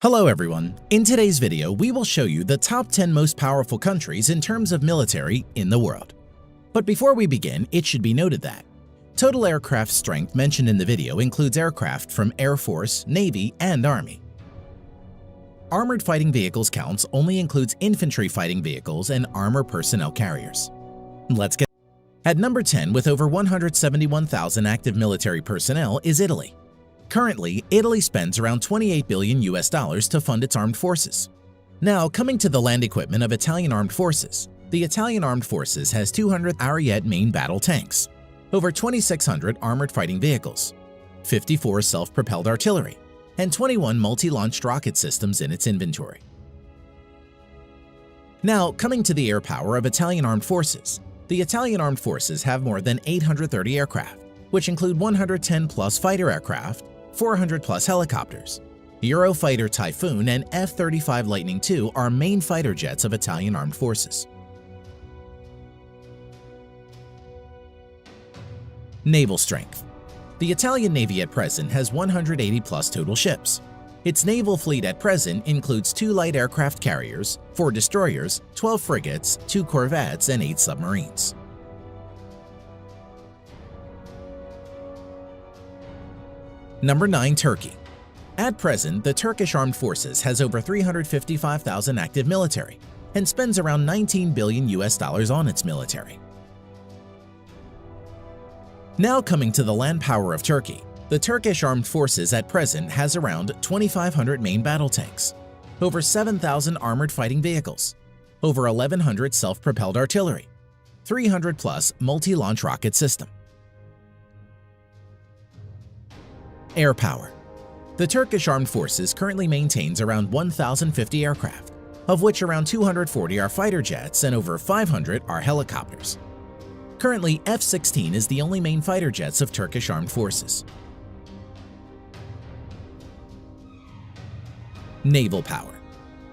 Hello everyone. In today's video, we will show you the top 10 most powerful countries in terms of military in the world. But before we begin, it should be noted that total aircraft strength mentioned in the video includes aircraft from Air Force, Navy, and Army. Armored fighting vehicles counts only includes infantry fighting vehicles and armor personnel carriers. Let's get at number 10 with over 171,000 active military personnel is Italy. Currently, Italy spends around $28 billion to fund its armed forces. Now, coming to the land equipment of Italian armed forces, the Italian armed forces has 200 Ariete main battle tanks, over 2,600 armored fighting vehicles, 54 self-propelled artillery, and 21 multi-launched rocket systems in its inventory. Now, coming to the air power of Italian armed forces, the Italian armed forces have more than 830 aircraft, which include 110-plus fighter aircraft, 400-plus helicopters. Eurofighter Typhoon and F-35 Lightning II are main fighter jets of Italian armed forces. Naval strength. The Italian Navy at present has 180-plus total ships. Its naval fleet at present includes 2 light aircraft carriers, 4 destroyers, 12 frigates, 2 corvettes, and 8 submarines. Number 9. Turkey. At present, the Turkish Armed Forces has over 355,000 active military and spends around $19 billion on its military. Now coming to the land power of Turkey, the Turkish Armed Forces at present has around 2,500 main battle tanks, over 7,000 armored fighting vehicles, over 1,100 self-propelled artillery, 300-plus multi-launch rocket system. Air power. The Turkish Armed Forces currently maintains around 1,050 aircraft, of which around 240 are fighter jets and over 500 are helicopters. Currently, F-16 is the only main fighter jets of Turkish Armed Forces. Naval power.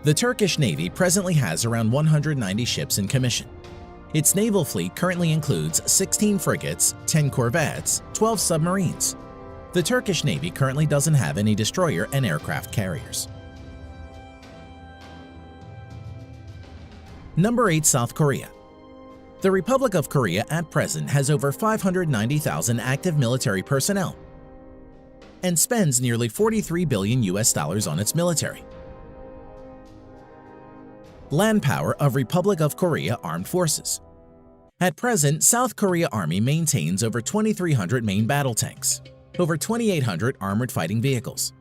The Turkish Navy presently has around 190 ships in commission. Its naval fleet currently includes 16 frigates, 10 corvettes, 12 submarines. The Turkish Navy currently doesn't have any destroyer and aircraft carriers. Number 8. South Korea. The Republic of Korea at present has over 590,000 active military personnel and spends nearly $43 billion on its military. Land power of Republic of Korea Armed Forces. At present, South Korea Army maintains over 2,300 main battle tanks, over 2,800 armored fighting vehicles,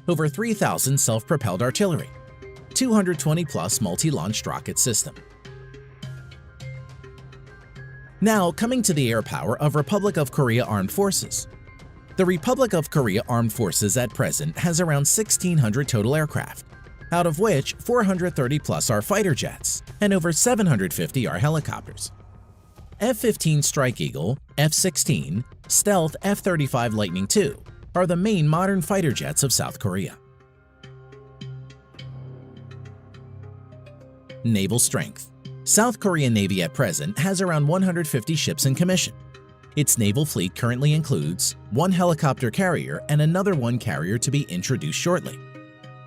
over 3,000 self-propelled artillery, 220-plus multi-launched rocket system. Now, coming to the air power of Republic of Korea Armed Forces. The Republic of Korea Armed Forces at present has around 1,600 total aircraft, out of which 430-plus are fighter jets and over 750 are helicopters. F-15 Strike Eagle, F-16, Stealth F-35 Lightning II are the main modern fighter jets of South Korea. Naval strength. South Korean Navy at present has around 150 ships in commission. Its naval fleet currently includes 1 helicopter carrier and another 1 carrier to be introduced shortly,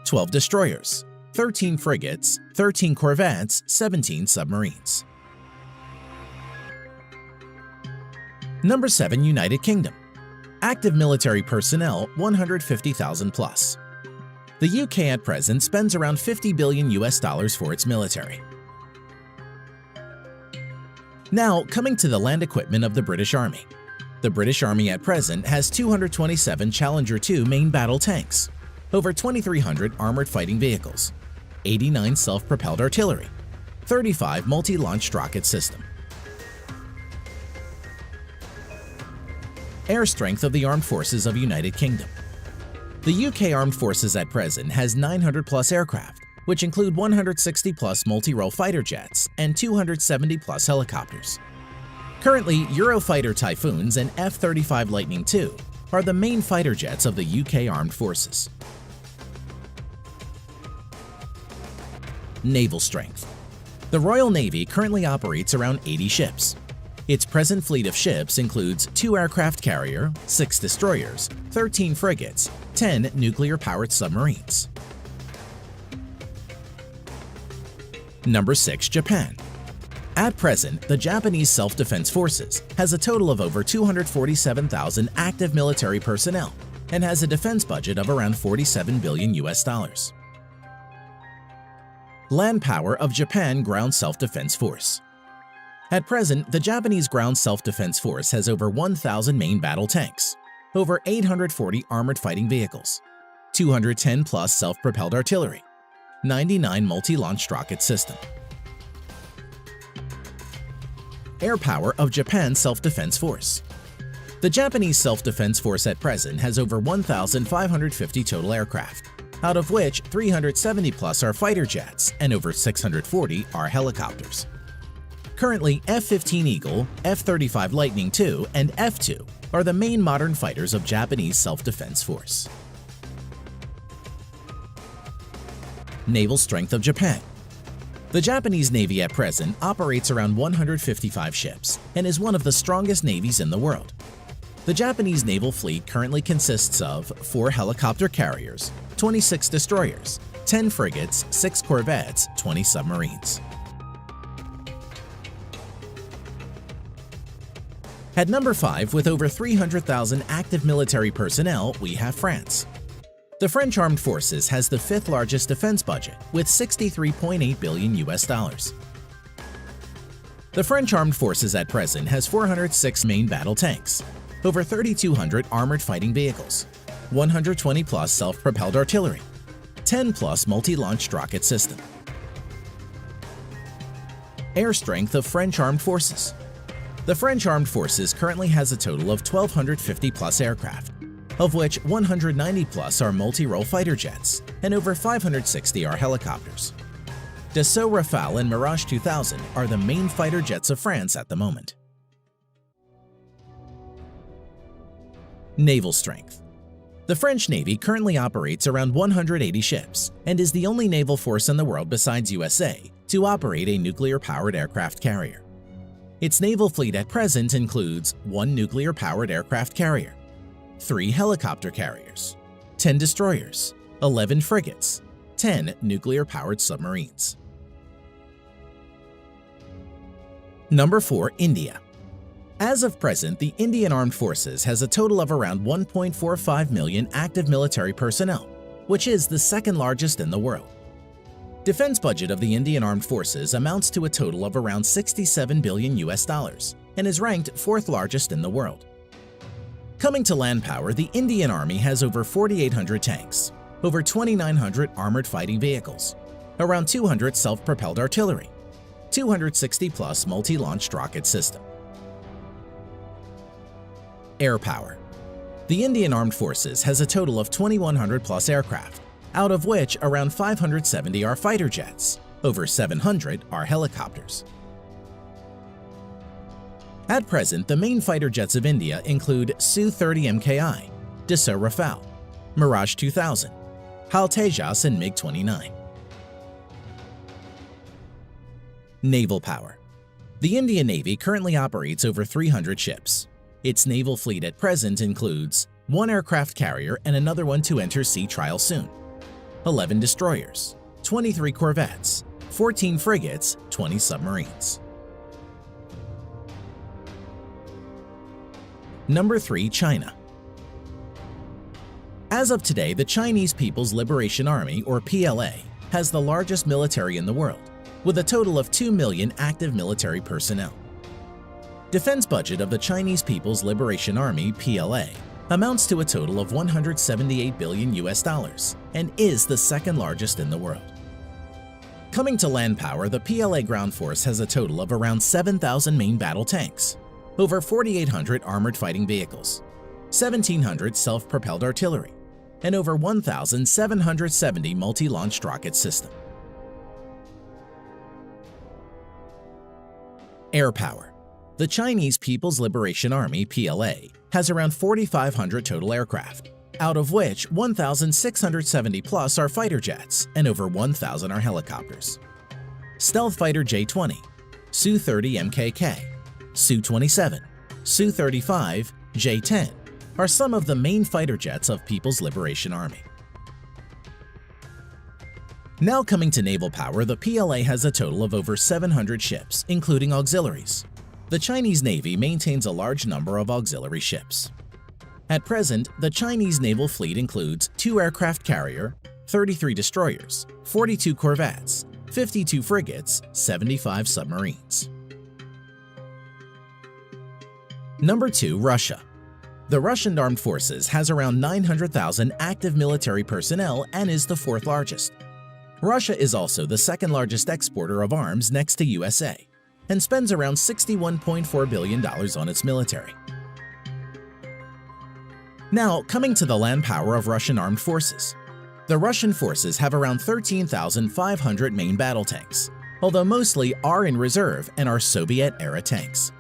12 destroyers, 13 frigates, 13 corvettes, 17 submarines. Number 7. United Kingdom. Active military personnel 150,000 plus. The UK at present spends around $50 billion for its military. Now, coming to the land equipment of the British Army. The British Army at present has 227 Challenger 2 main battle tanks, over 2,300 armored fighting vehicles, 89 self-propelled artillery, 35 multi-launched rocket system. Air strength of the Armed Forces of United Kingdom. The UK Armed Forces at present has 900-plus aircraft, which include 160-plus multi-role fighter jets and 270-plus helicopters. Currently, Eurofighter Typhoons and F-35 Lightning II are the main fighter jets of the UK Armed Forces. Naval strength. The Royal Navy currently operates around 80 ships. Its present fleet of ships includes 2 aircraft carrier, 6 destroyers, 13 frigates, 10 nuclear-powered submarines. Number 6. Japan. At present, the Japanese Self-Defense Forces has a total of over 247,000 active military personnel and has a defense budget of around $47 billion. Land power of Japan Ground Self-Defense Force. At present, the Japanese Ground Self-Defense Force has over 1,000 main battle tanks, over 840 armored fighting vehicles, 210 plus self-propelled artillery, 99 multi-launched rocket system. Air power of Japan Self-Defense Force. The Japanese Self-Defense Force at present has over 1,550 total aircraft, out of which 370 plus are fighter jets and over 640 are helicopters. Currently, F-15 Eagle, F-35 Lightning II, and F-2 are the main modern fighters of Japanese Self-Defense Force. Naval strength of Japan. The Japanese Navy at present operates around 155 ships and is one of the strongest navies in the world. The Japanese naval fleet currently consists of 4 helicopter carriers, 26 destroyers, 10 frigates, 6 corvettes, 20 submarines. At number 5, with over 300,000 active military personnel, we have France. The French Armed Forces has the 5th largest defense budget with $63.8 billion. The French Armed Forces at present has 406 main battle tanks, over 3,200 armored fighting vehicles, 120 plus self-propelled artillery, 10 plus multi-launched rocket system. Air strength of French Armed Forces. The French Armed Forces currently has a total of 1,250 plus aircraft, of which 190 plus are multi-role fighter jets and over 560 are helicopters. Dassault Rafale and Mirage 2000 are the main fighter jets of France at the moment. Naval strength. The French Navy currently operates around 180 ships and is the only naval force in the world besides USA to operate a nuclear-powered aircraft carrier. Its naval fleet at present includes 1 nuclear-powered aircraft carrier, 3 helicopter carriers, 10 destroyers, 11 frigates, 10 nuclear-powered submarines. Number 4. India. As of present, the Indian Armed Forces has a total of around 1.45 million active military personnel, which is the 2nd largest in the world. Defense budget of the Indian Armed Forces amounts to a total of around $67 billion and is ranked 4th largest in the world. Coming to land power, the Indian Army has over 4,800 tanks, over 2,900 armored fighting vehicles, around 200 self-propelled artillery, 260 plus multi-launched rocket system. Air power. The Indian Armed Forces has a total of 2,100 plus aircraft, out of which around 570 are fighter jets, over 700 are helicopters. At present, the main fighter jets of India include Su-30 Mki, Dassault Rafale, Mirage 2000, HAL Tejas and MiG-29. Naval power. The Indian Navy currently operates over 300 ships. Its naval fleet at present includes 1 aircraft carrier and another one to enter sea trial soon, 11 destroyers, 23 corvettes, 14 frigates, 20 submarines. Number 3. China. As of today, the Chinese People's Liberation Army, or PLA, has the largest military in the world, with a total of 2 million active military personnel. Defense budget of the Chinese People's Liberation Army, PLA, amounts to a total of $178 billion and is the 2nd largest in the world. Coming to land power, the PLA ground force has a total of around 7,000 main battle tanks, over 4,800 armored fighting vehicles, 1,700 self-propelled artillery, and over 1,770 multi-launched rocket system. Air power. The Chinese People's Liberation Army, PLA, has around 4,500 total aircraft, out of which 1,670 plus are fighter jets and over 1,000 are helicopters. Stealth fighter J-20, Su-30 MKK, Su-27, Su-35, J-10 are some of the main fighter jets of People's Liberation Army. Now coming to naval power, the PLA has a total of over 700 ships, including auxiliaries. The Chinese Navy maintains a large number of auxiliary ships. At present, the Chinese naval fleet includes 2 aircraft carrier, 33 destroyers, 42 corvettes, 52 frigates, 75 submarines. Number 2. Russia. The Russian Armed Forces has around 900,000 active military personnel and is the 4th largest. Russia is also the 2nd largest exporter of arms next to USA and spends around $61.4 billion on its military. Now, coming to the land power of Russian armed forces. The Russian forces have around 13,500 main battle tanks, although mostly are in reserve and are Soviet-era tanks.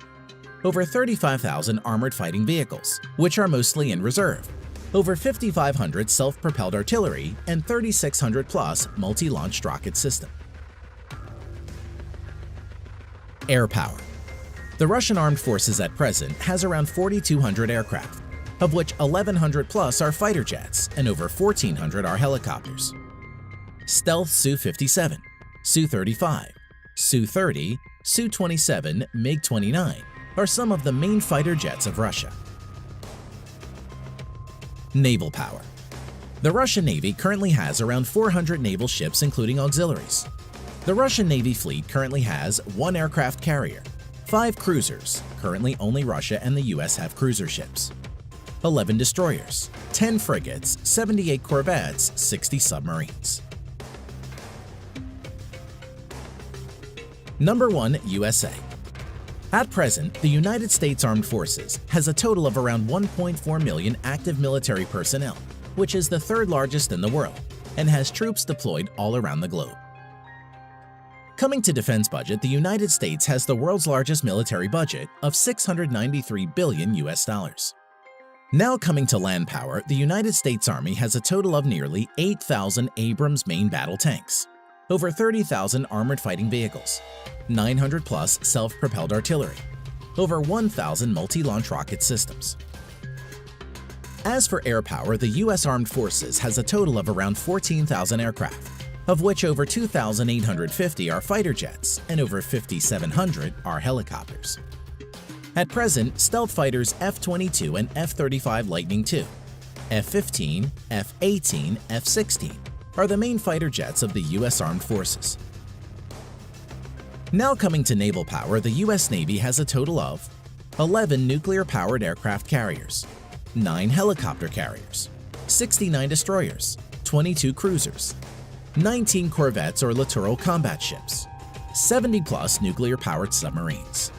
Over 35,000 armored fighting vehicles, which are mostly in reserve. Over 5,500 self-propelled artillery and 3,600 plus multi-launched rocket system. Air power. The Russian armed forces at present has around 4,200 aircraft, of which 1,100 plus are fighter jets and over 1,400 are helicopters. Stealth Su-57, Su-35, Su-30, Su-27, MiG-29 are some of the main fighter jets of Russia. Naval power. The Russian Navy currently has around 400 naval ships including auxiliaries. The Russian Navy fleet currently has 1 aircraft carrier, 5 cruisers, currently only Russia and the US have cruiser ships, 11 destroyers, 10 frigates, 78 corvettes, 60 submarines. Number 1. USA. At present, the United States Armed Forces has a total of around 1.4 million active military personnel, which is the 3rd largest in the world, and has troops deployed all around the globe. Coming to defense budget, the United States has the world's largest military budget of $693 billion US. Now coming to land power, the United States Army has a total of nearly 8,000 Abrams main battle tanks, over 30,000 armored fighting vehicles, 900 plus self-propelled artillery, over 1,000 multi-launch rocket systems. As for air power, the U.S. Armed Forces has a total of around 14,000 aircraft, of which over 2,850 are fighter jets and over 5,700 are helicopters. At present, stealth fighters F-22 and F-35 Lightning II, F-15, F-18, F-16 are the main fighter jets of the U.S. Armed Forces. Now coming to naval power, the U.S. Navy has a total of 11 nuclear-powered aircraft carriers, 9 helicopter carriers, 69 destroyers, 22 cruisers, 19 corvettes or littoral combat ships, 70 plus nuclear-powered submarines.